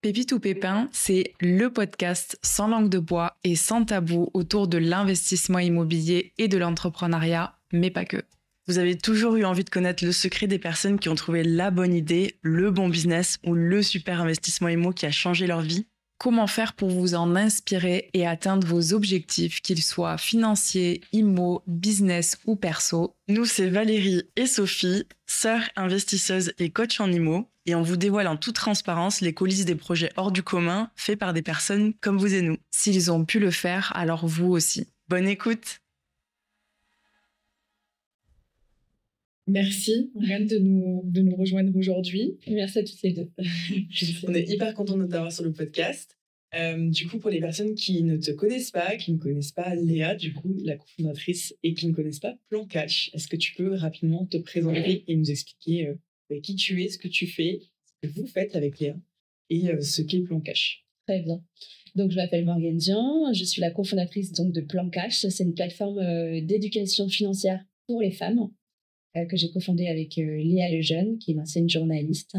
Pépite ou Pépin, c'est le podcast sans langue de bois et sans tabou autour de l'investissement immobilier et de l'entrepreneuriat, mais pas que. Vous avez toujours eu envie de connaître le secret des personnes qui ont trouvé la bonne idée, le bon business ou le super investissement immo qui a changé leur vie? Comment faire pour vous en inspirer et atteindre vos objectifs, qu'ils soient financiers, immo, business ou perso? Nous, c'est Valérie et Sophie, sœurs investisseuses et coach en immo, et on vous dévoile en toute transparence les coulisses des projets hors du commun faits par des personnes comme vous et nous. S'ils ont pu le faire, alors vous aussi. Bonne écoute! Merci, Morgane, de nous rejoindre aujourd'hui. Merci à toutes les deux. On est hyper contents de t'avoir sur le podcast. Du coup, pour les personnes qui ne te connaissent pas, qui ne connaissent pas Léa, du coup, la cofondatrice, et qui ne connaissent pas Plan Cash, est-ce que tu peux rapidement te présenter et nous expliquer qui tu es, ce que tu fais, ce que vous faites avec Léa et ce qu'est Plan Cash? Très bien. Donc, je m'appelle Morgane Dian, je suis la cofondatrice donc, de Plan Cash. C'est une plateforme d'éducation financière pour les femmes que j'ai cofondée avec Léa Lejeune, qui est une ancienne journaliste.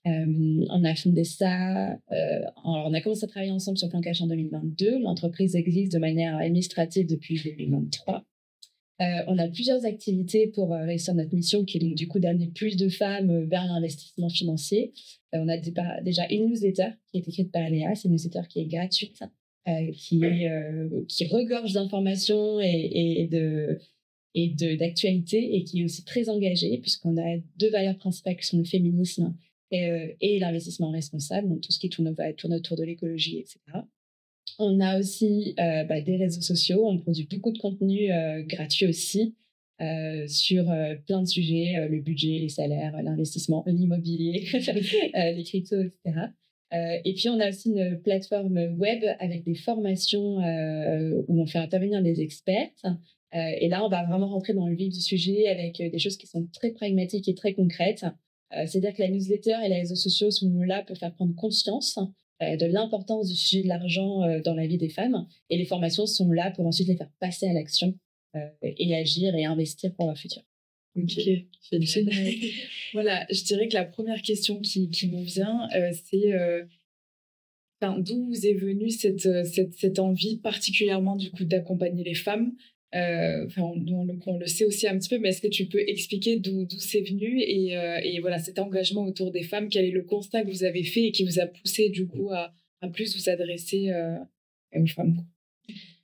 On a fondé ça, on a commencé à travailler ensemble sur Plan Cash en 2022. L'entreprise existe de manière administrative depuis 2023. On a plusieurs activités pour réussir notre mission, qui est donc du coup d'amener plus de femmes vers l'investissement financier. On a déjà une newsletter qui est écrite par Léa. C'est une newsletter qui est gratuite, qui regorge d'informations et d'actualité, et qui est aussi très engagée, puisqu'on a deux valeurs principales qui sont le féminisme et l'investissement responsable, donc tout ce qui tourne autour de l'écologie, etc. On a aussi des réseaux sociaux, on produit beaucoup de contenu gratuit aussi sur plein de sujets, le budget, les salaires, l'investissement, l'immobilier, les cryptos, etc. Et puis on a aussi une plateforme web avec des formations où on fait intervenir des experts. Et là, on va vraiment rentrer dans le vif du sujet avec des choses qui sont très pragmatiques et très concrètes. C'est-à-dire que la newsletter et les réseaux sociaux sont là pour faire prendre conscience de l'importance du sujet de l'argent dans la vie des femmes. Et les formations sont là pour ensuite les faire passer à l'action et agir et investir pour leur futur. Ok, voilà, je dirais que la première question qui me vient, c'est d'où vous est venue cette envie particulièrement du coup d'accompagner les femmes. On le sait aussi un petit peu, mais est-ce que tu peux expliquer d'où c'est venu et voilà, cet engagement autour des femmes, quel est le constat que vous avez fait et qui vous a poussé du coup à plus vous adresser aux femmes?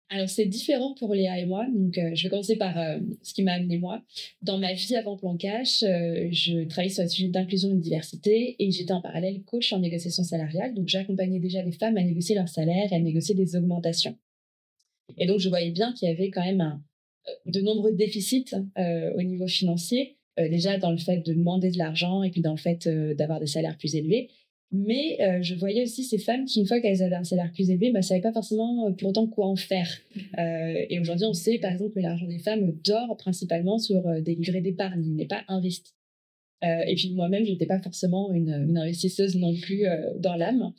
Alors, c'est différent pour Léa et moi. Donc, je vais commencer par ce qui m'a amené moi. Dans ma vie avant Plan Cash, je travaillais sur le sujet d'inclusion et de diversité, et j'étais en parallèle coach en négociation salariale. Donc, j'accompagnais déjà les femmes à négocier leur salaire et à négocier des augmentations. Et donc, je voyais bien qu'il y avait quand même de nombreux déficits au niveau financier, déjà dans le fait de demander de l'argent et puis dans le fait d'avoir des salaires plus élevés. Mais je voyais aussi ces femmes qui, une fois qu'elles avaient un salaire plus élevé, ne savaient pas forcément pour autant quoi en faire. Et aujourd'hui, on sait par exemple que l'argent des femmes dort principalement sur des livrets d'épargne, il n'est pas investi. Et puis moi-même, je n'étais pas forcément une investisseuse non plus dans l'âme.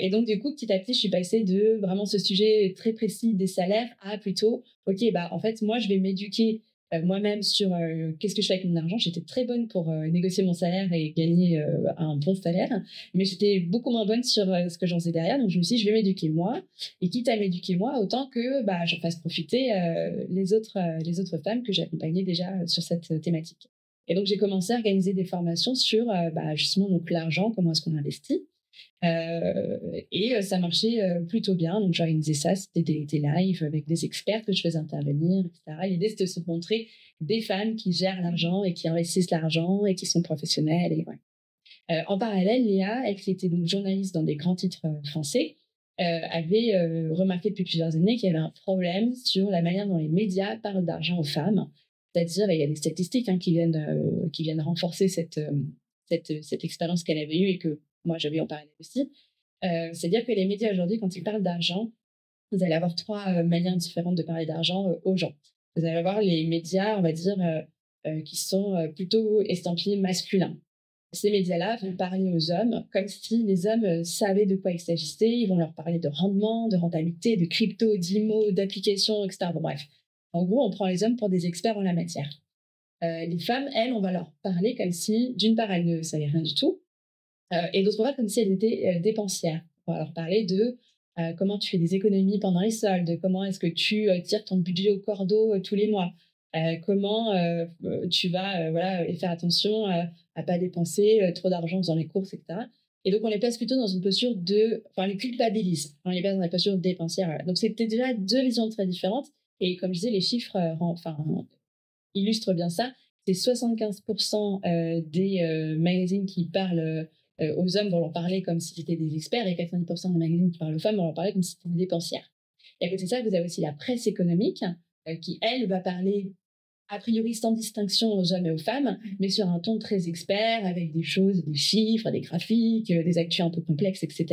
Et donc, du coup, petit à petit, je suis passée de vraiment ce sujet très précis des salaires à plutôt, OK, en fait, moi, je vais m'éduquer moi-même sur qu'est-ce que je fais avec mon argent. J'étais très bonne pour négocier mon salaire et gagner un bon salaire, mais j'étais beaucoup moins bonne sur ce que j'en faisais derrière. Donc, je me suis dit, je vais m'éduquer moi. Et quitte à m'éduquer moi, autant que j'en fasse profiter les autres femmes que j'accompagnais déjà sur cette thématique. Et donc, j'ai commencé à organiser des formations sur justement donc, l'argent, comment est-ce qu'on investit. Et ça marchait plutôt bien. Donc j'organisais ça, c'était des lives avec des experts que je faisais intervenir, etc. L'idée, c'était de se montrer des femmes qui gèrent l'argent et qui investissent l'argent et qui sont professionnelles. Et ouais. En parallèle, Léa, elle qui était donc journaliste dans des grands titres français, avait remarqué depuis plusieurs années qu'il y avait un problème sur la manière dont les médias parlent d'argent aux femmes. C'est-à-dire, il y a des statistiques qui viennent renforcer cette expérience qu'elle avait eue et que moi, j'avais en parallèle aussi. C'est-à-dire que les médias aujourd'hui, quand ils parlent d'argent, vous allez avoir trois manières différentes de parler d'argent aux gens. Vous allez avoir les médias, on va dire, qui sont plutôt estampillés masculins. Ces médias-là vont parler aux hommes comme si les hommes savaient de quoi il s'agissait. Ils vont leur parler de rendement, de rentabilité, de crypto, d'IMO, d'applications, etc. Bon, bref. En gros, on prend les hommes pour des experts en la matière. Les femmes, elles, on va leur parler comme si, d'une part, elles ne savaient rien du tout, et d'autres fois comme si elles étaient dépensières. On va leur parler de comment tu fais des économies pendant les soldes, comment est-ce que tu tires ton budget au cordeau tous les mois, comment tu vas faire attention à pas dépenser trop d'argent dans les courses, etc. Et donc, on les place plutôt dans une posture les culpabilise. On les place dans la posture dépensière. Voilà. Donc, c'était déjà deux visions très différentes. Et comme je disais, les chiffres illustrent bien ça. C'est 75% des magazines qui parlent aux hommes vont leur parler comme si c'était des experts et 90% des magazines qui parlent aux femmes vont leur parler comme si c'était des dépensières. Et à côté de ça, vous avez aussi la presse économique qui, elle, va parler a priori sans distinction aux hommes et aux femmes, mais sur un ton très expert, avec des choses, des chiffres, des graphiques, des actus un peu complexes, etc.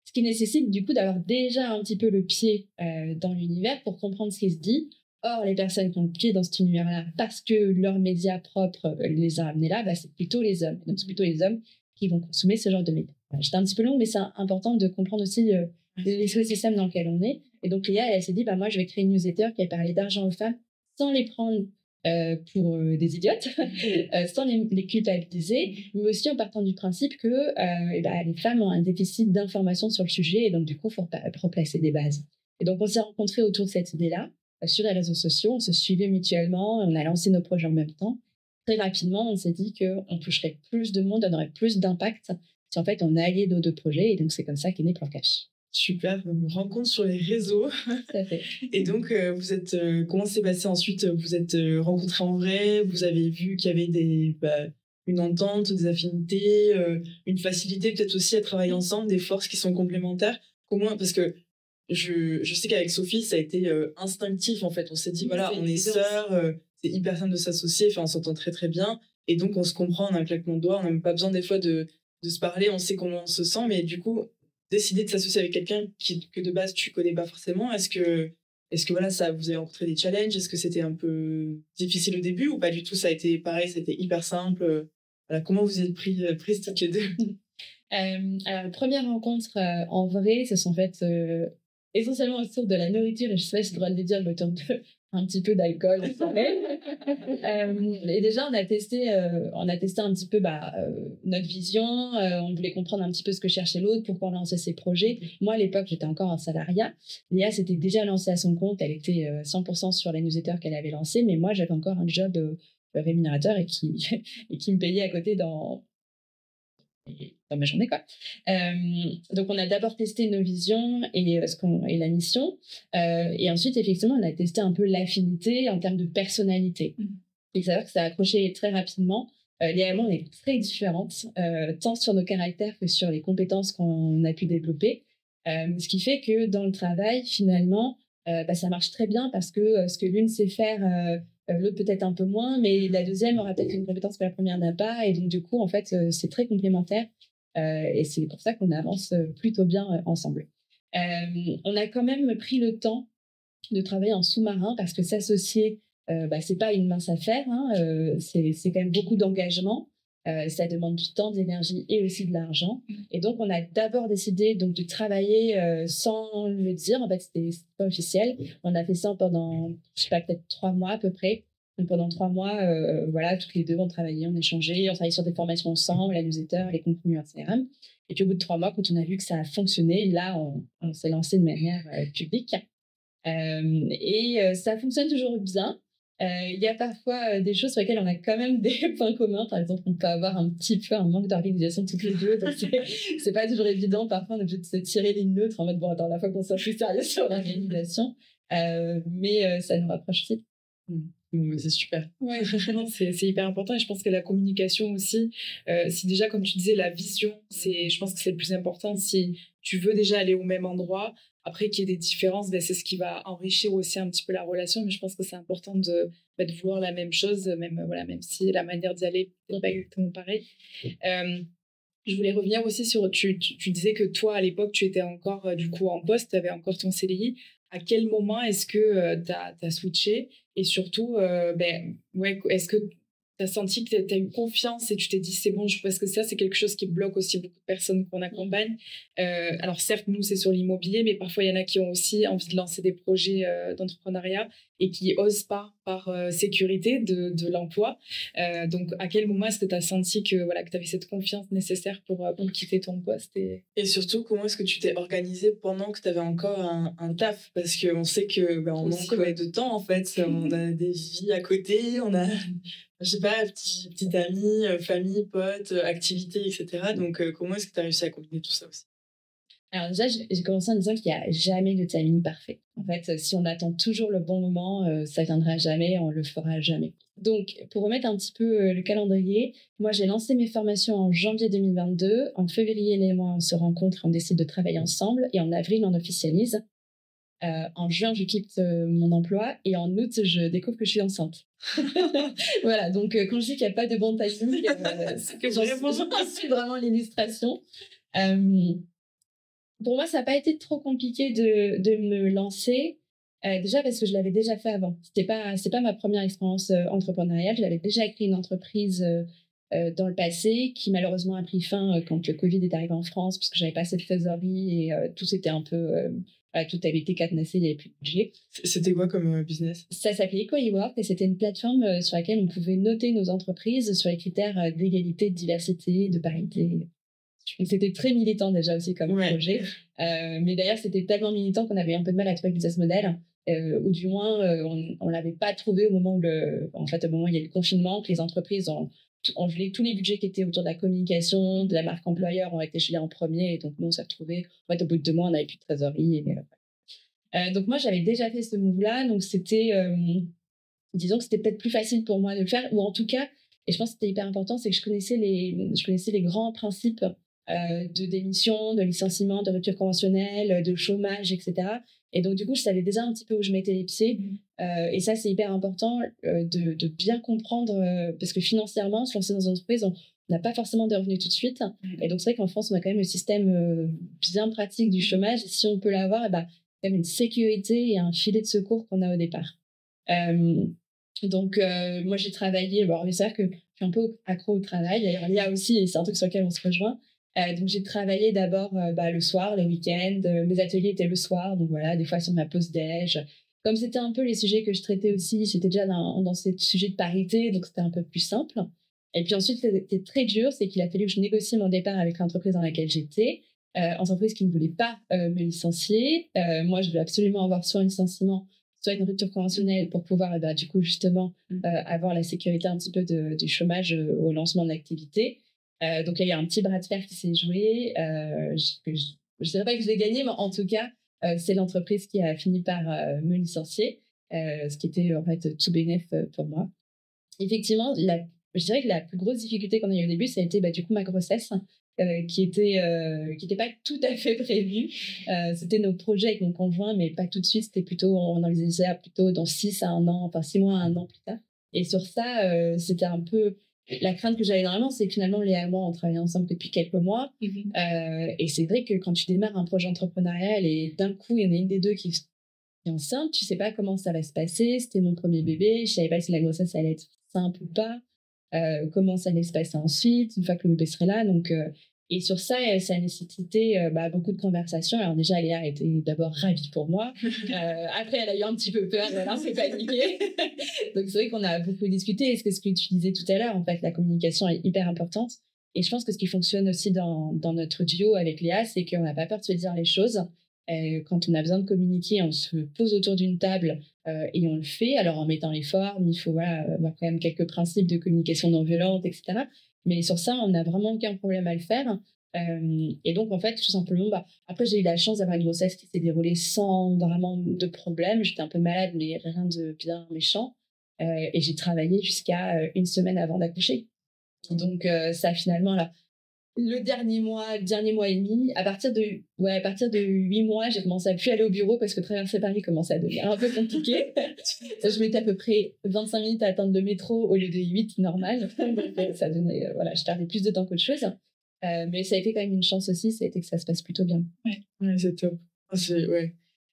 Ce qui nécessite du coup d'avoir déjà un petit peu le pied dans l'univers pour comprendre ce qui se dit. Or, les personnes qui ont le pied dans cet univers-là, parce que leurs médias propres les a amenés là, c'est plutôt les hommes. Donc, c'est plutôt les hommes qui vont consommer ce genre de médias. J'étais un petit peu longue, mais c'est important de comprendre aussi l'écosystème dans lequel on est. Et donc, Léa, elle s'est dit, moi, je vais créer une newsletter qui va parler d'argent aux femmes sans les prendre pour des idiotes, sans les culpabiliser, mais aussi en partant du principe que les femmes ont un déficit d'information sur le sujet et donc du coup, il faut replacer des bases. Et donc, on s'est rencontrés autour de cette idée-là sur les réseaux sociaux, on se suivait mutuellement, on a lancé nos projets en même temps. Très rapidement, on s'est dit qu'on toucherait plus de monde, on aurait plus d'impact si en fait on alliait nos deux projets et donc c'est comme ça qu'est né Plan Cash. Super, une rencontre sur les réseaux. Tout à fait. Et donc, comment s'est passé ensuite? Vous êtes rencontrés en vrai, vous avez vu qu'il y avait une entente, des affinités, une facilité peut-être aussi à travailler ensemble, des forces qui sont complémentaires. Comment? Parce que je sais qu'avec Sophie, ça a été instinctif en fait. On s'est dit, voilà, on est sœurs, c'est hyper simple de s'associer, on s'entend très très bien. Et donc, on se comprend en un claquement de doigts, on n'a même pas besoin des fois de se parler, on sait comment on se sent, mais du coup, décider de s'associer avec quelqu'un que de base tu connais pas forcément, est-ce que voilà, ça vous avez rencontré des challenges, est-ce que c'était un peu difficile au début ou pas du tout, ça a été pareil, c'était hyper simple, voilà, comment vous êtes prises toutes les deux? Alors, première rencontre en vrai, ce sont en fait essentiellement autour de la nourriture, et je sais pas si je dois le dire, mais autour de un petit peu d'alcool. Et déjà, on a testé un petit peu notre vision. On voulait comprendre un petit peu ce que cherchait l'autre, pourquoi on lançait ses projets. Moi, à l'époque, j'étais encore en salariat. Léa s'était déjà lancée à son compte. Elle était 100% sur la newsletter qu'elle avait lancée, mais moi, j'avais encore un job rémunérateur et qui me payait à côté dans ma journée, quoi. Donc, on a d'abord testé nos visions et la mission. Et ensuite, effectivement, on a testé un peu l'affinité en termes de personnalité. Et c'est vrai que ça a accroché très rapidement. Léa et moi, on est très différentes, tant sur nos caractères que sur les compétences qu'on a pu développer. Ce qui fait que dans le travail, finalement, ça marche très bien parce que ce que l'une sait faire, l'autre peut-être un peu moins, mais la deuxième aura peut-être une compétence que la première n'a pas. Et donc, du coup, en fait, c'est très complémentaire. Et c'est pour ça qu'on avance plutôt bien ensemble. On a quand même pris le temps de travailler en sous-marin parce que s'associer, c'est pas une mince affaire. C'est quand même beaucoup d'engagement. Ça demande du temps, de l'énergie et aussi de l'argent. Et donc, on a d'abord décidé donc, de travailler sans le dire. En fait, c'était pas officiel. On a fait ça pendant, peut-être 3 mois à peu près. Donc, pendant 3 mois, toutes les deux, on travaillait, on échangeait, on travaillait sur des formations ensemble, la newsletter, les contenus Instagram. Et puis, au bout de 3 mois, quand on a vu que ça a fonctionné, là, on s'est lancé de manière publique. Ça fonctionne toujours bien. Il y a parfois des choses sur lesquelles on a quand même des points communs. Par exemple, on peut avoir un petit peu un manque d'organisation toutes les deux. Donc c'est pas toujours évident. Parfois, on est obligé de se tirer l'une l'autre en mode bon, attends, la fois qu'on soit plus sérieux sur l'organisation. Mais ça nous rapproche aussi. C'est super. Ouais, franchement, c'est hyper important. Et je pense que la communication aussi, si déjà, comme tu disais, la vision, je pense que c'est le plus important. Si tu veux déjà aller au même endroit, après qu'il y ait des différences, c'est ce qui va enrichir aussi un petit peu la relation. Mais je pense que c'est important de vouloir la même chose, même si la manière d'y aller n'est pas exactement pareille. Je voulais revenir aussi sur, tu disais que toi, à l'époque, tu étais encore du coup en poste, tu avais encore ton CDI. À quel moment est-ce que tu as switché? Et surtout, est-ce que as senti que tu as eu confiance et tu t'es dit c'est bon, parce que ça c'est quelque chose qui bloque aussi beaucoup de personnes qu'on accompagne. Alors certes nous c'est sur l'immobilier, mais parfois il y en a qui ont aussi envie de lancer des projets d'entrepreneuriat et qui osent pas par sécurité de l'emploi. Donc à quel moment est-ce que tu as senti que voilà que tu avais cette confiance nécessaire pour quitter ton poste et surtout comment est-ce que tu t'es organisée pendant que tu avais encore un taf, parce qu'on sait que on manque de temps en fait, on a des vies à côté, on a je sais pas, petite amie, famille, potes, activités, etc. Donc, comment est-ce que tu as réussi à combiner tout ça aussi? Alors déjà, j'ai commencé en disant qu'il n'y a jamais de timing parfait. En fait, si on attend toujours le bon moment, ça viendra jamais, on le fera jamais. Donc, pour remettre un petit peu le calendrier, moi, j'ai lancé mes formations en janvier 2022. En février, les mois, on se rencontre, on décide de travailler ensemble. Et en avril, on officialise. En juin, je quitte mon emploi et en août, je découvre que je suis enceinte. Voilà, donc quand je dis qu'il n'y a pas de bon timing, c'est que j'en suis vraiment l'illustration. Pour moi, ça n'a pas été trop compliqué de me lancer, déjà parce que je l'avais déjà fait avant. C'est pas ma première expérience entrepreneuriale. J'avais déjà créé une entreprise dans le passé qui malheureusement a pris fin quand le Covid est arrivé en France, parce que j'avais pas assez de trésorerie et tout s'était un peu... tout avait été cadenassé, il n'y avait plus de budget. C'était quoi comme business? Ça s'appelait EcoWork et c'était une plateforme sur laquelle on pouvait noter nos entreprises sur les critères d'égalité, de diversité, de parité. C'était très militant déjà aussi comme projet. Mais d'ailleurs, c'était tellement militant qu'on avait un peu de mal à trouver le business model. Ou du moins, on ne l'avait pas trouvé au moment où il y a eu le confinement, que les entreprises ont gelé tous les budgets qui étaient autour de la communication, de la marque employeur ont été gelés en premier. Et donc, nous, on s'est retrouvés. En fait, au bout de 2 mois, on n'avait plus de trésorerie. Donc, moi, j'avais déjà fait ce move-là. Donc, disons que c'était peut-être plus facile pour moi de le faire. Ou en tout cas, et je pense que c'était hyper important, c'est que je connaissais les grands principes de démission, de licenciement, de rupture conventionnelle, de chômage, etc. Et donc, du coup, je savais déjà un petit peu où je mettais les pieds. Et ça, c'est hyper important de bien comprendre, parce que financièrement, se lancer dans une entreprise, on n'a pas forcément de revenus tout de suite. Et donc, c'est vrai qu'en France, on a quand même le système bien pratique du chômage. Et si on peut l'avoir, quand même une sécurité et un filet de secours qu'on a au départ. Donc, moi, j'ai travaillé... Bon, c'est vrai que je suis un peu accro au travail. D'ailleurs, Léa aussi, et c'est un truc sur lequel on se rejoint. Donc, j'ai travaillé d'abord le soir, le week-end. Mes ateliers étaient le soir. Donc, voilà, des fois sur ma pause déj. Comme c'était un peu les sujets que je traitais aussi, j'étais déjà dans ces sujets de parité. Donc, c'était un peu plus simple. Et puis ensuite, c'était très dur. C'est qu'il a fallu que je négocie mon départ avec l'entreprise dans laquelle j'étais. Entreprise qui ne voulait pas me licencier. Moi, je voulais absolument avoir soit un licenciement, soit une rupture conventionnelle pour pouvoir, du coup, justement, avoir la sécurité un petit peu du chômage au lancement de l'activité. Donc, il y a eu un petit bras de fer qui s'est joué. Je ne dirais pas que je l'ai gagné, mais en tout cas, c'est l'entreprise qui a fini par me licencier, ce qui était en fait tout bénef pour moi. Effectivement, je dirais que la plus grosse difficulté qu'on a eu au début, ça a été du coup ma grossesse, qui était pas tout à fait prévue. C'était nos projets avec mon conjoint, mais pas tout de suite. C'était plutôt, on envisageait plutôt dans 6 mois à 1 an plus tard. Et sur ça, c'était un peu... La crainte que j'avais normalement, c'est que finalement, Léa et moi, on travaillait ensemble depuis quelques mois. Et c'est vrai que quand tu démarres un projet entrepreneurial et d'un coup, il y en a une des deux qui est enceinte, tu sais pas comment ça va se passer. C'était mon premier bébé. Je savais pas si la grossesse allait être simple ou pas. Comment ça allait se passer ensuite, une fois que le bébé serait là. Donc, et sur ça, ça a nécessité beaucoup de conversations. Alors déjà, Léa était d'abord ravie pour moi. Après, elle a eu un petit peu peur, elle s'est paniquée. Donc c'est vrai qu'on a beaucoup discuté. Et ce que tu disais tout à l'heure, en fait, la communication est hyper importante. Et je pense que ce qui fonctionne aussi dans notre duo avec Léa, c'est qu'on n'a pas peur de se dire les choses. Quand on a besoin de communiquer, on se pose autour d'une table et on le fait. Alors en mettant les formes, il faut avoir quand même quelques principes de communication non violente, etc. Mais sur ça, on n'a vraiment aucun problème à le faire. Et donc, en fait, tout simplement, après, j'ai eu la chance d'avoir une grossesse qui s'est déroulée sans vraiment de problème. J'étais un peu malade, mais rien de bien méchant. Et j'ai travaillé jusqu'à 1 semaine avant d'accoucher. Donc, ça, finalement, là, le dernier mois et demi, à partir de 8 mois, j'ai commencé à plus aller au bureau parce que traverser Paris commençait à devenir un peu compliqué. Je mettais à peu près 25 minutes à atteindre le métro au lieu de 8 normal. Donc, ça donnait, je tardais plus de temps qu'autre chose. Mais ça a été quand même une chance aussi, ça a été que ça se passe plutôt bien. Ouais, c'est top.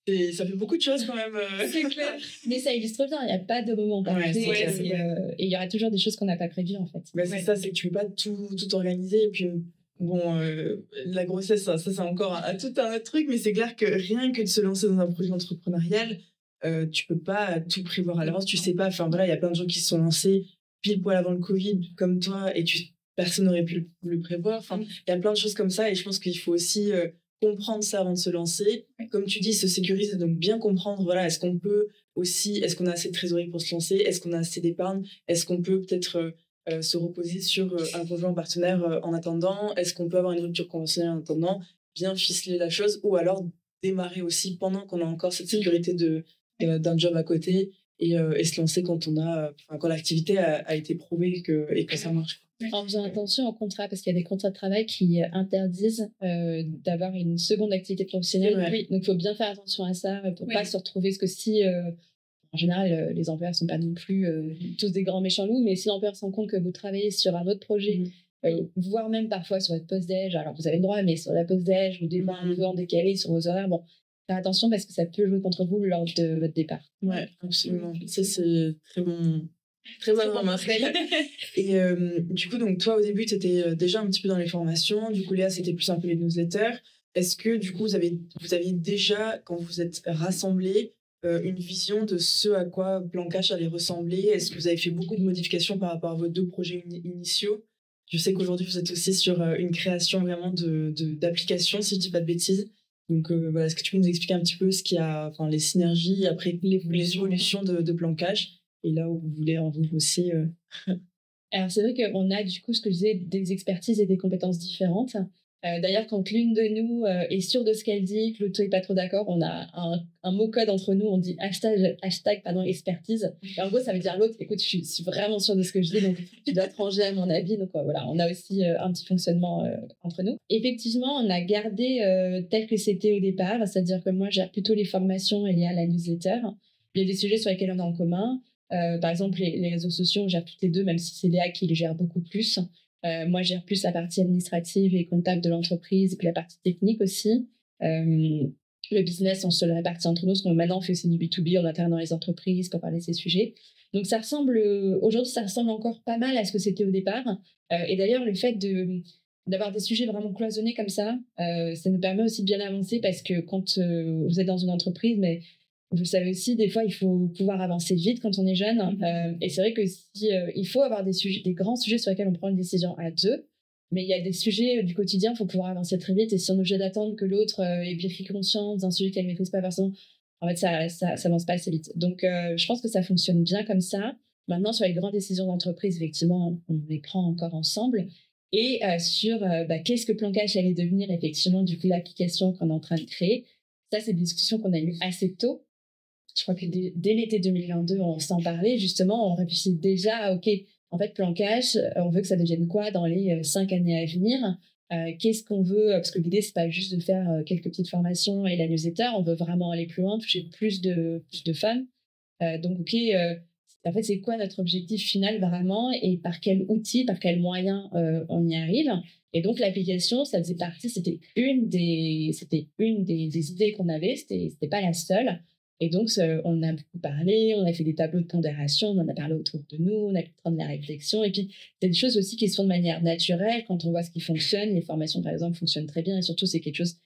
Ça fait beaucoup de choses quand même. C'est clair. Mais ça illustre bien, il n'y a pas de moment parfait. Ouais, et il y aura toujours des choses qu'on n'a pas prévues, en fait. C'est ça, c'est que tu peux pas tout organiser. Et puis, bon, la grossesse, ça c'est encore tout un autre truc, mais c'est clair que rien que de se lancer dans un projet entrepreneurial, tu peux pas tout prévoir à l'avance. Tu sais pas, enfin voilà, il y a plein de gens qui se sont lancés pile poil avant le Covid, comme toi, et personne n'aurait pu le prévoir. Enfin, il y a plein de choses comme ça, et je pense qu'il faut aussi comprendre ça avant de se lancer. Comme tu dis, se sécuriser, donc bien comprendre, voilà, est-ce qu'on a assez de trésorerie pour se lancer? Est-ce qu'on a assez d'épargne? Est-ce qu'on peut peut-être se reposer sur un conjoint partenaire en attendant? Est-ce qu'on peut avoir une rupture conventionnelle en attendant? Bien ficeler la chose, ou alors démarrer aussi pendant qu'on a encore cette sécurité d'un job à côté et se lancer quand quand l'activité a été prouvée et que ça marche. En faisant attention au contrat, parce qu'il y a des contrats de travail qui interdisent d'avoir une seconde activité professionnelle. Ouais. Donc, il faut bien faire attention à ça pour pas se retrouver. Parce que si, en général, les employeurs ne sont pas non plus tous des grands méchants loups, mais si l'employeur se rend compte que vous travaillez sur un autre projet, voire même parfois sur votre pause déj, alors vous avez le droit, mais sur la pause déj, vous devez un peu en décalé sur vos horaires, bon, faire attention parce que ça peut jouer contre vous lors de votre départ. Ouais, absolument. Ça, c'est très bon. Très bonne remarque. Et du coup, donc toi au début, tu étais déjà un petit peu dans les formations. Du coup, Léa, c'était plus un peu les newsletters. Est-ce que du coup, vous aviez déjà, quand vous êtes rassemblés, une vision de ce à quoi Plan Cash allait ressembler? Est-ce que vous avez fait beaucoup de modifications par rapport à vos 2 projets initiaux? Je sais qu'aujourd'hui, vous êtes aussi sur une création vraiment d'applications, si je dis pas de bêtises. Donc voilà, est-ce que tu peux nous expliquer un petit peu les synergies après les évolutions de Plan Cash? Et là où vous voulez en vivre aussi. Alors, c'est vrai qu'on a, du coup, ce que je disais, des expertises et des compétences différentes. D'ailleurs, quand l'une de nous est sûre de ce qu'elle dit, que l'autre n'est pas trop d'accord, on a un mot-code entre nous, on dit hashtag expertise. Et en gros, ça veut dire à l'autre, écoute, je suis vraiment sûre de ce que je dis, donc tu dois te ranger à mon avis. Donc voilà, on a aussi un petit fonctionnement entre nous. Effectivement, on a gardé tel que c'était au départ, c'est-à-dire que moi, je gère plutôt les formations et la newsletter. Il y a des sujets sur lesquels on est en commun. Par exemple, les réseaux sociaux, on gère toutes les deux, même si c'est Léa qui les gère beaucoup plus. Moi, je gère plus la partie administrative et comptable de l'entreprise, et puis la partie technique aussi. Le business, on se le répartit entre nous, parce que maintenant, on fait aussi du B2B, on intervient dans les entreprises pour parler de ces sujets. Donc, aujourd'hui, ça ressemble encore pas mal à ce que c'était au départ. Et d'ailleurs, le fait d'avoir des sujets vraiment cloisonnés comme ça nous permet aussi de bien avancer, parce que quand vous êtes dans une entreprise, mais vous savez aussi, des fois, il faut pouvoir avancer vite quand on est jeune. Et c'est vrai que il faut avoir des grands sujets sur lesquels on prend une décision à 2. Mais il y a des sujets du quotidien, il faut pouvoir avancer très vite. Et si on est obligé d'attendre que l'autre ait bien pris conscience d'un sujet qu'elle ne maîtrise pas forcément, en fait, ça avance pas assez vite. Donc, je pense que ça fonctionne bien comme ça. Maintenant, sur les grandes décisions d'entreprise, effectivement, on les prend encore ensemble. Et sur qu'est-ce que Plan Cash allait devenir, effectivement, du coup, l'application qu'on est en train de créer, ça, c'est des discussions qu'on a eues assez tôt. Je crois que dès l'été 2022, on s'en parlait. Justement, on réfléchit déjà, OK, en fait, Plan Cash, on veut que ça devienne quoi dans les 5 années à venir? Qu'est-ce qu'on veut? Parce que l'idée, c'est pas juste de faire quelques petites formations et la newsletter. On veut vraiment aller plus loin, toucher plus de femmes. Donc, OK, en fait, c'est quoi notre objectif final vraiment, et par quel outil, par quel moyen on y arrive? Et donc, l'application, ça faisait partie, c'était une des idées qu'on avait, c'était pas la seule. Et donc, on a beaucoup parlé, on a fait des tableaux de pondération, on en a parlé autour de nous, on a pu prendre la réflexion. Et puis, c'est des choses aussi qui se font de manière naturelle quand on voit ce qui fonctionne. Les formations, par exemple, fonctionnent très bien, et surtout, c'est quelque chose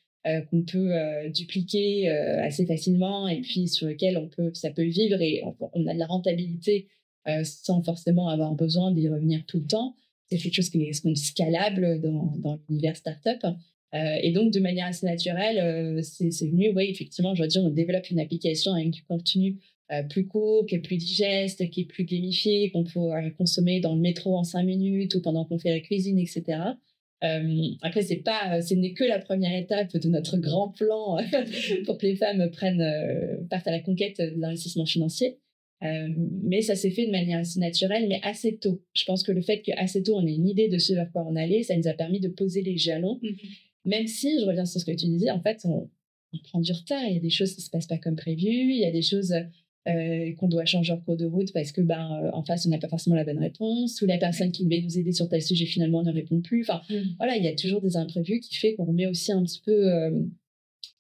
qu'on peut dupliquer assez facilement, et puis sur lequel ça peut vivre, et on a de la rentabilité sans forcément avoir besoin d'y revenir tout le temps. C'est quelque chose qui est scalable dans l'univers startup. Et donc, de manière assez naturelle, c'est venu, oui, effectivement, aujourd'hui, on développe une application avec du contenu plus court, qui est plus digeste, qui est plus gamifié, qu'on peut consommer dans le métro en 5 minutes ou pendant qu'on fait la cuisine, etc. Après, ce n'est que la première étape de notre grand plan pour que les femmes partent à la conquête de l'investissement financier. Mais ça s'est fait de manière assez naturelle, mais assez tôt. Je pense que le fait qu'assez tôt, on ait une idée de ce vers quoi on allait, ça nous a permis de poser les jalons. Même si, je reviens sur ce que tu disais, en fait, on prend du retard. Il y a des choses qui ne se passent pas comme prévu. Il y a des choses qu'on doit changer en cours de route parce que en face, on n'a pas forcément la bonne réponse, ou la personne qui devait nous aider sur tel sujet, finalement, ne répond plus. Enfin, voilà, il y a toujours des imprévus qui fait qu'on remet aussi un petit peu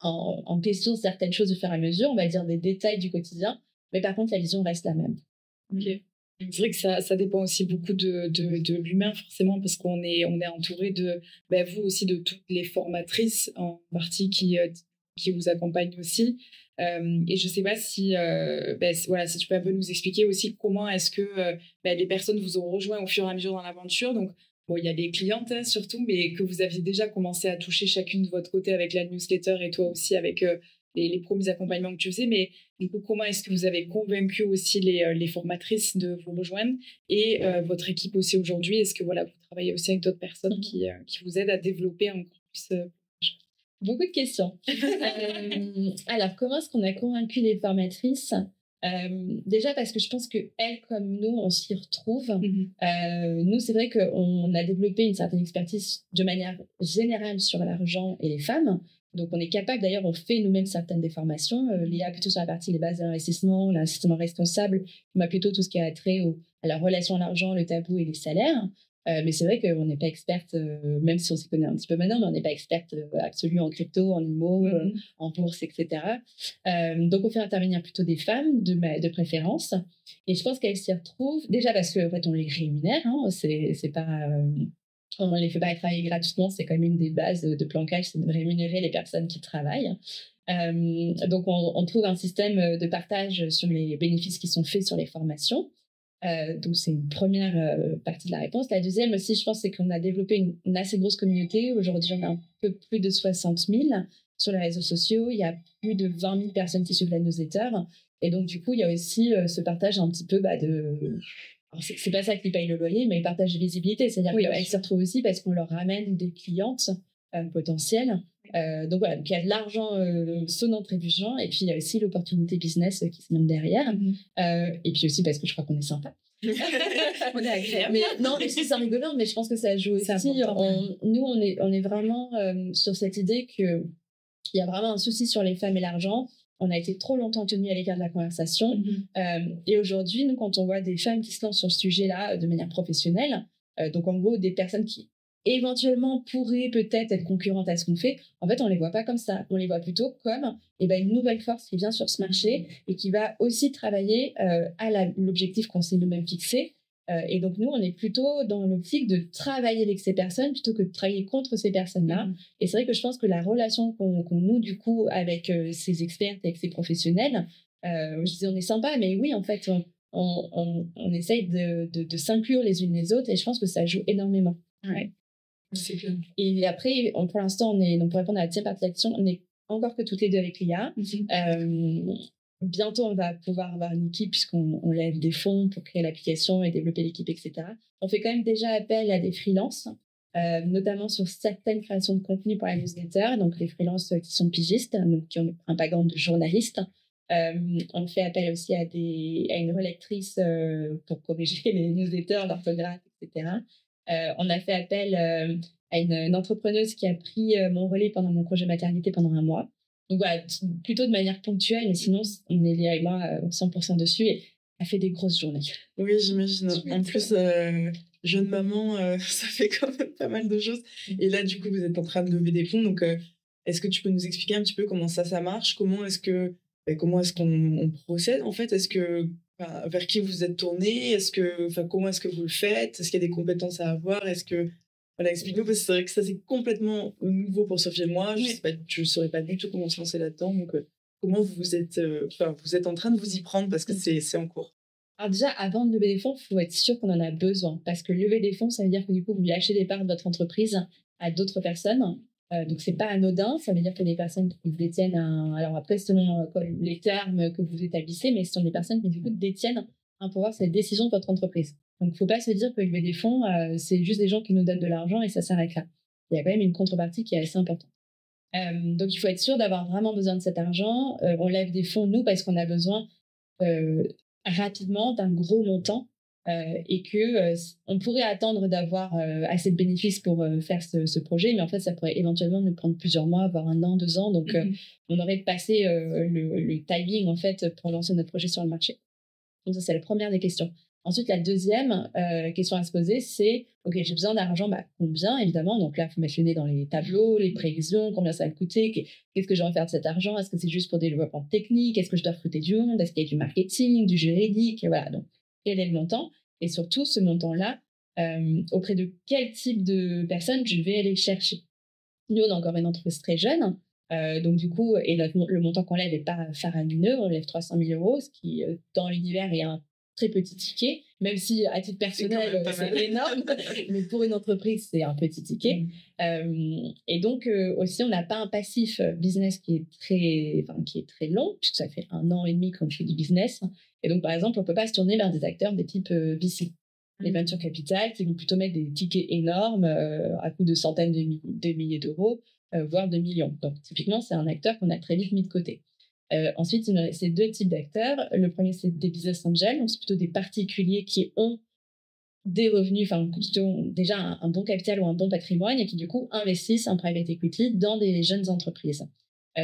en question certaines choses au fur et à mesure, on va dire des détails du quotidien, mais par contre, la vision reste la même. Ok. C'est vrai que ça dépend aussi beaucoup de l'humain, forcément, parce qu'on est entouré de, vous aussi, de toutes les formatrices en partie qui vous accompagnent aussi. Et je ne sais pas si, si tu peux un peu nous expliquer aussi comment est-ce que les personnes vous ont rejoint au fur et à mesure dans l'aventure. Donc, bon, il y a les clientes surtout, mais que vous aviez déjà commencé à toucher chacune de votre côté avec la newsletter et toi aussi avec les premiers accompagnements que tu faisais. Mais du coup, comment est-ce que vous avez convaincu aussi les formatrices de vous rejoindre et votre équipe aussi aujourd'hui? Est-ce que vous travaillez aussi avec d'autres personnes qui vous aident à développer encore plus Beaucoup de questions. Alors, comment est-ce qu'on a convaincu les formatrices? Déjà parce que je pense qu'elles, comme nous, on s'y retrouve. Nous, c'est vrai qu'on a développé une certaine expertise de manière générale sur l'argent et les femmes. Donc, on est capable, d'ailleurs, on fait nous-mêmes certaines des formations. Léa, plutôt sur la partie les bases de l'investissement, l'investissement responsable, moi, plutôt tout ce qui a trait à la relation à l'argent, le tabou et les salaires. Mais c'est vrai qu'on n'est pas experte, même si on s'y connaît un petit peu maintenant, mais on n'est pas experte absolue en crypto, en IMO, en bourse, etc. Donc, on fait intervenir plutôt des femmes de préférence. Et je pense qu'elles s'y retrouvent, déjà parce qu'en fait, on les rémunère. Hein, c'est pas... on ne les fait pas travailler gratuitement, c'est quand même une des bases de Plancage, c'est de rémunérer les personnes qui travaillent. Donc, on trouve un système de partage sur les bénéfices qui sont faits sur les formations. Donc, c'est une première partie de la réponse. La deuxième aussi, je pense, c'est qu'on a développé une assez grosse communauté. Aujourd'hui, on a un peu plus de 60 000 sur les réseaux sociaux. Il y a plus de 20 000 personnes qui suivent la newsletter. Et donc, du coup, il y a aussi ce partage un petit peu de... Alors, c'est pas ça qui paye le loyer, mais le partage de visibilité. C'est-à-dire qu'elles s'y retrouvent aussi parce qu'on leur ramène des clientes potentielles. Donc voilà, donc il y a de l'argent sonnant trébuchant et puis il y a aussi l'opportunité business qui se monte derrière. Et puis aussi parce que je crois qu'on est sympa. On est agréable. Mais non, mais c'est rigolant, mais je pense que ça joue aussi. Nous, on est vraiment sur cette idée qu'il y a vraiment un souci sur les femmes et l'argent. On a été trop longtemps tenus à l'écart de la conversation. Et aujourd'hui, nous, quand on voit des femmes qui se lancent sur ce sujet-là de manière professionnelle, donc en gros, des personnes qui éventuellement pourraient peut-être être concurrentes à ce qu'on fait, en fait, on les voit pas comme ça. On les voit plutôt comme une nouvelle force qui vient sur ce marché et qui va aussi travailler à l'objectif qu'on s'est nous-mêmes fixé. Et donc, nous, on est plutôt dans l'optique de travailler avec ces personnes plutôt que de travailler contre ces personnes-là. Et c'est vrai que je pense que la relation qu'on noue, du coup, avec ces experts, avec ces professionnels, je dis on est sympa, mais oui, en fait, on essaye de s'inclure les unes les autres et je pense que ça joue énormément. Ouais. C'est clair. Et après, pour l'instant, donc pour répondre à la deuxième partie de l'action, on n'est encore que toutes les deux avec l'IA. Bientôt, on va pouvoir avoir une équipe puisqu'on lève des fonds pour créer l'application et développer l'équipe, etc. On fait quand même déjà appel à des freelances, notamment sur certaines créations de contenu pour la newsletter, donc les freelances qui sont pigistes, donc qui ont un background de journaliste. On fait appel aussi à une relectrice pour corriger les newsletters, l'orthographe, etc. On a fait appel à une entrepreneuse qui a pris mon relais pendant mon congé maternité pendant 1 mois. Donc voilà, plutôt de manière ponctuelle, mais sinon, on est Léa et moi 100% dessus et elle fait des grosses journées. Oui, j'imagine. En plus, jeune maman, ça fait quand même pas mal de choses. Et là, du coup, vous êtes en train de lever des fonds. Donc, est-ce que tu peux nous expliquer un petit peu comment ça marche? Comment est-ce qu'on procède, en fait? Vers qui vous êtes tourné? Comment est-ce que vous le faites? Est-ce qu'il y a des compétences à avoir? Voilà, explique-nous, parce que c'est vrai que ça, c'est complètement nouveau pour Sophie et moi. Je ne saurais pas du tout comment se lancer là-dedans. Donc, comment vous êtes en train de vous y prendre, parce que c'est en cours. Alors déjà, avant de lever des fonds, il faut être sûr qu'on en a besoin. Parce que lever des fonds, ça veut dire que du coup, vous lâchez des parts de votre entreprise à d'autres personnes. Donc, ce n'est pas anodin. Ça veut dire que des personnes qui détiennent alors après, selon les termes que vous établissez, mais ce sont des personnes qui du coup détiennent un pouvoir sur les décisions de votre entreprise. Donc, il ne faut pas se dire que lever des fonds, c'est juste des gens qui nous donnent de l'argent et ça s'arrête là. Il y a quand même une contrepartie qui est assez importante. Donc, il faut être sûr d'avoir vraiment besoin de cet argent. On lève des fonds, nous, parce qu'on a besoin rapidement d'un gros montant et qu'on pourrait attendre d'avoir assez de bénéfices pour faire ce projet, mais en fait, ça pourrait éventuellement nous prendre plusieurs mois, voire 1 an, 2 ans. Donc, on aurait passé le timing, en fait, pour lancer notre projet sur le marché. Donc, ça, c'est la première des questions. Ensuite, la deuxième question à se poser, c'est « Ok, j'ai besoin d'argent, combien, évidemment ?» Donc là, il faut mettre le nez dans les tableaux, les prévisions, combien ça va me coûter, qu'est-ce que je vais en faire de cet argent, est-ce que c'est juste pour des développements techniques, est-ce que je dois recruter du monde, est-ce qu'il y a du marketing, du juridique, et voilà. Donc, quel est le montant? Et surtout, ce montant-là, auprès de quel type de personnes je vais aller le chercher? Nous, on a encore une entreprise très jeune, donc du coup, et le montant qu'on lève n'est pas faramineux, on lève 300 000 €, ce qui, dans l'univers, est un très petit ticket, même si à titre personnel, c'est énorme, mais pour une entreprise, c'est un petit ticket. Et donc, aussi, on n'a pas un passif business qui est très long, puisque ça fait 1 an et demi qu'on fait du business. Et donc, par exemple, on ne peut pas se tourner vers des acteurs de type VC. Les venture capital qui vont plutôt mettre des tickets énormes à coût de centaines de milliers d'euros, voire de millions. Donc, typiquement, c'est un acteur qu'on a très vite mis de côté. Ensuite, c'est 2 types d'acteurs. Le premier, c'est des business angels, donc c'est plutôt des particuliers qui ont des revenus, qui ont déjà un bon capital ou un bon patrimoine et qui, du coup, investissent en private equity dans des jeunes entreprises.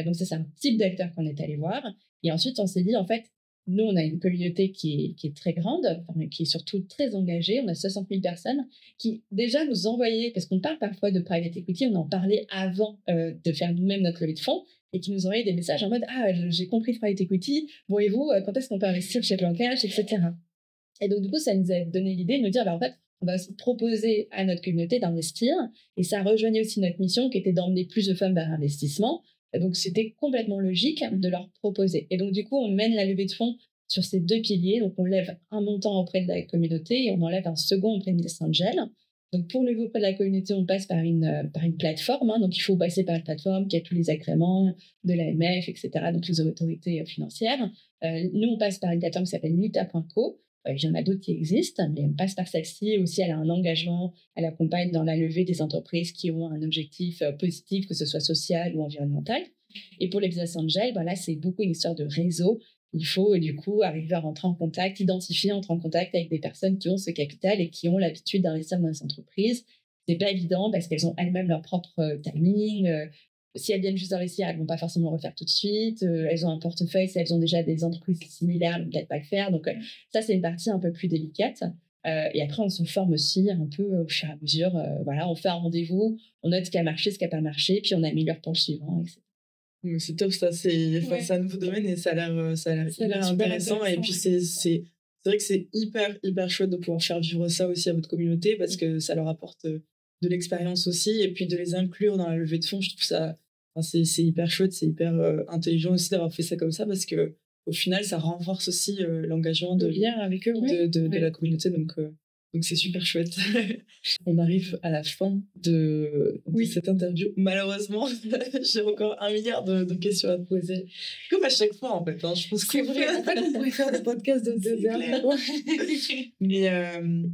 Donc, ça, c'est un type d'acteur qu'on est allé voir. Et ensuite, on s'est dit, en fait, nous, on a une communauté qui est très grande, qui est surtout très engagée. On a 60 000 personnes qui déjà nous envoyaient, parce qu'on parle parfois de private equity, on en parlait avant de faire nous-mêmes notre levée de fonds, et qui nous envoyaient des messages en mode « Ah, j'ai compris private equity, voyez-vous, quand est-ce qu'on peut investir chez Blancage, etc. » Et donc, du coup, ça nous a donné l'idée de nous dire, en fait, on va aussi proposer à notre communauté d'investir, et ça rejoignait aussi notre mission qui était d'emmener plus de femmes vers l'investissement. Donc, c'était complètement logique de leur proposer. Et donc, du coup, on mène la levée de fonds sur ces 2 piliers. Donc, on lève un montant auprès de la communauté et on enlève un second auprès de Business Angel. Donc, pour lever auprès de la communauté, on passe par une plateforme. Donc, il faut passer par une plateforme qui a tous les agréments de l'AMF, etc., donc les autorités financières. Nous, on passe par une plateforme qui s'appelle Lita.co. Il y en a d'autres qui existent, mais on passe par celle-ci. Aussi, elle a un engagement, elle accompagne dans la levée des entreprises qui ont un objectif positif, que ce soit social ou environnemental. Et pour les business angels, là, c'est beaucoup une histoire de réseau. Il faut, du coup, arriver à rentrer en contact, identifier, entrer en contact avec des personnes qui ont ce capital et qui ont l'habitude d'investir dans les entreprises. C'est pas évident parce qu'elles ont elles-mêmes leur propre timing. Si elles viennent juste d'investir, elles ne vont pas forcément le refaire tout de suite. Elles ont un portefeuille, si elles ont déjà des entreprises similaires, elles ne vont peut-être pas le faire. Donc, ça, c'est une partie un peu plus délicate. Et après, on se forme aussi un peu au fur et à mesure. On fait un rendez-vous, on note ce qui a marché, ce qui n'a pas marché, puis on améliore pour le suivant, etc. C'est top, ça. C'est un nouveau domaine et ça a l'air intéressant. Et puis, c'est vrai que c'est hyper chouette de pouvoir faire vivre ça aussi à votre communauté parce que ça leur apporte de l'expérience aussi. Et puis, de les inclure dans la levée de fonds, je trouve ça... c'est hyper chouette, c'est hyper intelligent aussi d'avoir fait ça comme ça parce que au final, ça renforce aussi l'engagement de lien avec eux, de la communauté. Donc, c'est super chouette. On arrive à la fin de cette interview. Malheureusement, j'ai encore 1 milliard de questions à te poser. Comme à chaque fois, en fait. Je pense que c'est vrai. En fait, on pourrait faire des podcasts de 2 heures.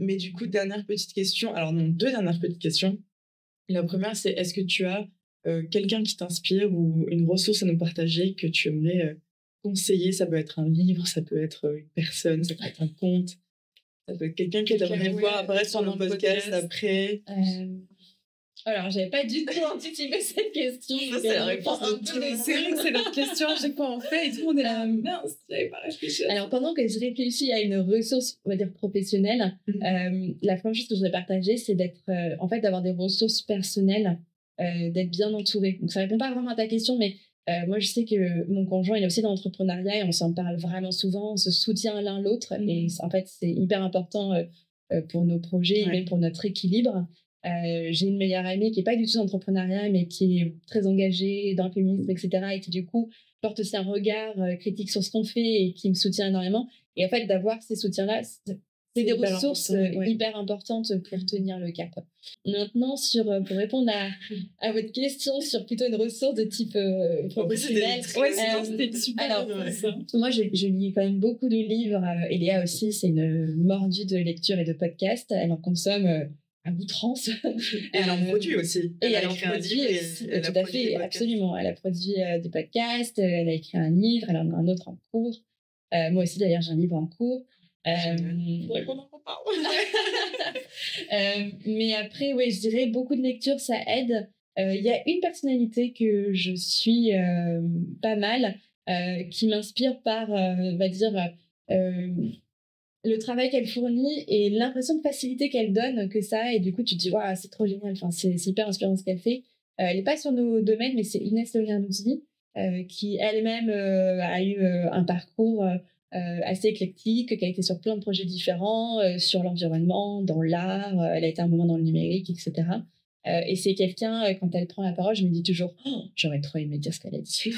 Mais du coup, dernière petite question. Alors, non, 2 dernières petites questions. La première, c'est est-ce que tu as quelqu'un qui t'inspire ou une ressource à nous partager que tu aimerais conseiller? Ça peut être un livre, ça peut être une personne, ça peut être un conte. Ça peut être quelqu'un que tu aimerais voir apparaître sur le podcast après. Alors, j'avais pas du tout anticipé cette question. Ça, c'est la réponse de tout le monde. C'est vrai que c'est notre question à chaque fois on fait et tout le monde est là. Mince, j'avais pas réfléchi. Alors, pendant que je réfléchis à une ressource, on va dire professionnelle, la première chose que je voudrais partager, c'est d'avoir des ressources personnelles, d'être bien entouré. Donc, ça répond pas vraiment à ta question, mais moi, je sais que mon conjoint, il est aussi dans l'entrepreneuriat et on s'en parle vraiment souvent, on se soutient l'un l'autre et en fait, c'est hyper important pour nos projets et même pour notre équilibre. J'ai une meilleure amie qui n'est pas du tout dans l'entrepreneuriat, mais qui est très engagée dans le féminisme, etc. et qui, du coup, porte aussi un regard critique sur ce qu'on fait et qui me soutient énormément. Et en fait, d'avoir ces soutiens-là, c'est des ressources hyper importantes pour tenir le cap. Maintenant, pour répondre à votre question sur plutôt une ressource de type professionnel. C'était super. Moi, je lis quand même beaucoup de livres. Et Léa aussi, c'est une mordue de lecture et de podcast. Elle en consomme à outrance. Elle en produit aussi. Et elle en produit aussi. Tout à fait, absolument. Elle a produit des podcasts, elle a écrit un livre, elle en a un autre en cours. Moi aussi, d'ailleurs, j'ai un livre en cours. Faudrait qu'on en parle. Mais après, je dirais beaucoup de lecture, ça aide. Il y a une personnalité que je suis pas mal, qui m'inspire par, on va dire, le travail qu'elle fournit et l'impression de facilité qu'elle donne que ça. Et du coup, tu te dis, waouh, c'est trop génial. Enfin, c'est hyper inspirant ce qu'elle fait. Elle n'est pas sur nos domaines, mais c'est Inès Leonarduzzi, qui elle-même a eu un parcours assez éclectique, qui a été sur plein de projets différents, sur l'environnement, dans l'art. Elle a été un moment dans le numérique, etc. Et c'est quelqu'un, quand elle prend la parole, je me dis toujours, oh, j'aurais trop aimé dire ce qu'elle a dit.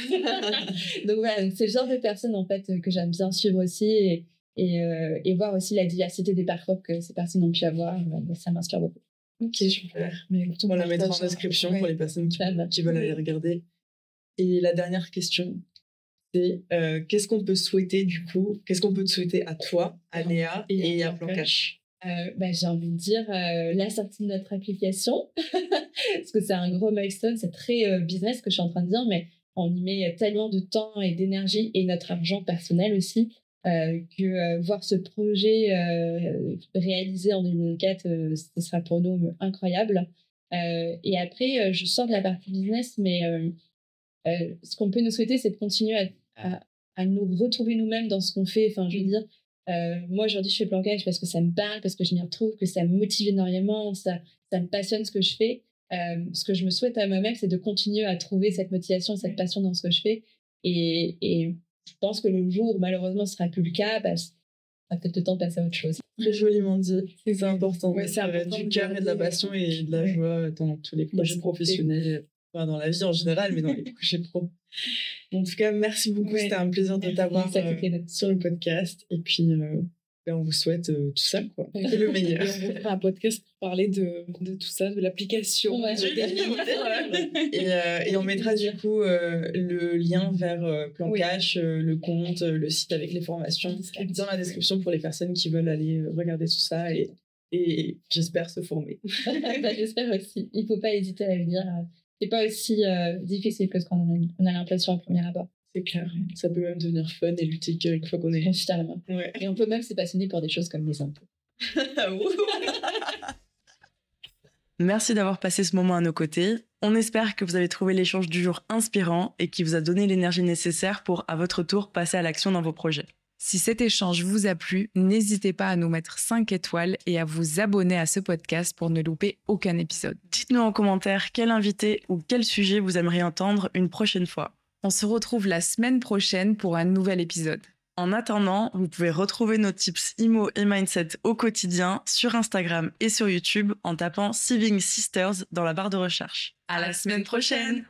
Donc voilà, c'est le genre de personne en fait que j'aime bien suivre aussi et voir aussi la diversité des parcours que ces personnes ont pu avoir. Ça m'inspire beaucoup. Ok, super. Mais écoute, on la mettra en description pour les personnes qui veulent aller regarder. Et la dernière question, c'est qu'est-ce qu'on peut souhaiter du coup, qu'est-ce qu'on peut te souhaiter à toi, à Léa et à Plan Cash? J'ai envie de dire la sortie de notre application, parce que c'est un gros milestone, c'est très business ce que je suis en train de dire, mais on y met tellement de temps et d'énergie et notre argent personnel aussi, que voir ce projet réalisé en 2004, ce sera pour nous incroyable. Et après, je sors de la partie business, mais ce qu'on peut nous souhaiter, c'est de continuer à nous retrouver nous-mêmes dans ce qu'on fait. Enfin, je veux dire, moi aujourd'hui je fais Plan Cash parce que ça me parle, parce que je m'y retrouve, que ça me motive énormément, ça me passionne ce que je fais. Ce que je me souhaite à moi-même, c'est de continuer à trouver cette motivation, cette passion dans ce que je fais. Et je pense que le jour où malheureusement ce sera plus le cas, ça sera peut-être le temps de passer à autre chose. Très joliment dit, c'est important. Ouais, c'est important du cœur et de la passion et de la joie dans tous les projets professionnels. Enfin, dans la vie en général, mais dans les projets pro. En tout cas, merci beaucoup. C'était un plaisir de t'avoir sur le podcast. Et puis, on vous souhaite tout ça, quoi. C'est le meilleur. Et on fera un podcast pour parler de tout ça, de l'application. Ouais. Et on mettra du coup le lien vers Plan Cash, le compte, le site avec les formations dans la description pour les personnes qui veulent aller regarder tout ça et j'espère se former. J'espère aussi. Il ne faut pas hésiter à le dire. C'est pas aussi difficile que ce qu'on a l'impression à premier abord. C'est clair. Ça peut même devenir fun et lutter une fois qu'on est. Totalement. Ouais. Et on peut même se passionner pour des choses comme les impôts. Merci d'avoir passé ce moment à nos côtés. On espère que vous avez trouvé l'échange du jour inspirant et qui vous a donné l'énergie nécessaire pour, à votre tour, passer à l'action dans vos projets. Si cet échange vous a plu, n'hésitez pas à nous mettre 5 étoiles et à vous abonner à ce podcast pour ne louper aucun épisode. Dites-nous en commentaire quel invité ou quel sujet vous aimeriez entendre une prochaine fois. On se retrouve la semaine prochaine pour un nouvel épisode. En attendant, vous pouvez retrouver nos tips IMO et Mindset au quotidien sur Instagram et sur YouTube en tapant Saving Sisters dans la barre de recherche. À la semaine prochaine!